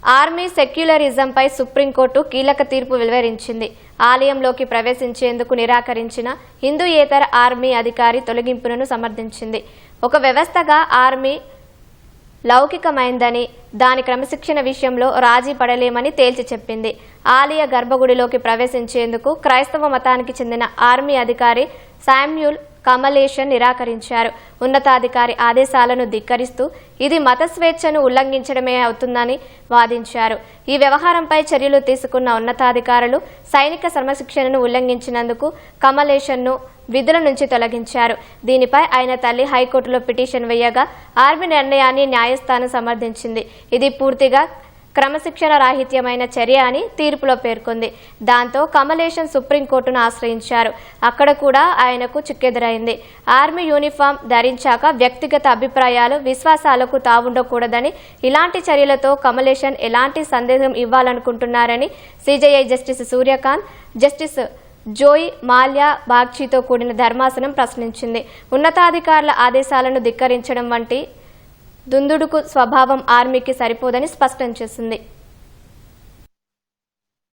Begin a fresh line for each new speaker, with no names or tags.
Army సెక్యులరిజంపై supreme court కీలక తీర్పు వెలువరించింది. ఆలయంలోకి ప్రవేశించేందుకు నిరాకరించిన హిందూయేతర ఆర్మీ అధికారి తొలగింపును సమర్థించింది. ఒక వ్యవస్థగా ఆర్మీ లౌకికమైందని, దాని క్రమశిక్షణ విషయంలో రాజీ పడలేమని తేల్చి చెప్పింది. ఆలయ గర్భగుడిలోకి ప్రవేశించేందుకు క్రైస్తవ మతానికి చెందిన ఆర్మీ అధికారి శామ్యూల్ కమలేషన్ నిరాకరించారు. ఉన్నతాధికారి ఆదేశాలను ధిక్కరిస్తూ ఇది మత స్వేచ్ఛను ఉల్లంఘించడమే అవుతుందని వాదించారు. ఈ వ్యవహారంపై చర్యలు తీసుకున్న ఉన్నతాధికారులు సైనిక క్రమశిక్షణను ఉల్లంఘించినందుకు కమలేషన్ను విధుల నుంచి తొలగించారు. దీనిపై ఆయన తల్లి హైకోర్టులో పిటిషన్ వేయగా ఆర్మీ నిర్ణయాన్ని న్యాయస్థానం సమర్థించింది. ఇది పూర్తిగా క్రమశిక్షణ రాహిత్యమైన చర్య అని తీర్పులో పేర్కొంది. దాంతో కమలేషన్ సుప్రీంకోర్టును ఆశ్రయించారు. అక్కడ కూడా ఆయనకు చిక్కెదురైంది. ఆర్మీ యూనిఫామ్ ధరించాక వ్యక్తిగత అభిప్రాయాలు, విశ్వాసాలకు తావుండకూడదని, ఇలాంటి చర్యలతో కమలేషన్ ఎలాంటి సందేశం ఇవ్వాలనుకుంటున్నారని CJI justice Surya Kant, justice Joymalya బాగ్చితో కూడిన ధర్మాసనం ప్రశ్నించింది. ఉన్నతాధికారుల ఆదేశాలను ధిక్కరించడం వంటి దుందుడుకు స్వభావం ఆర్మీకి సరిపోదని స్పష్టం చేసింది.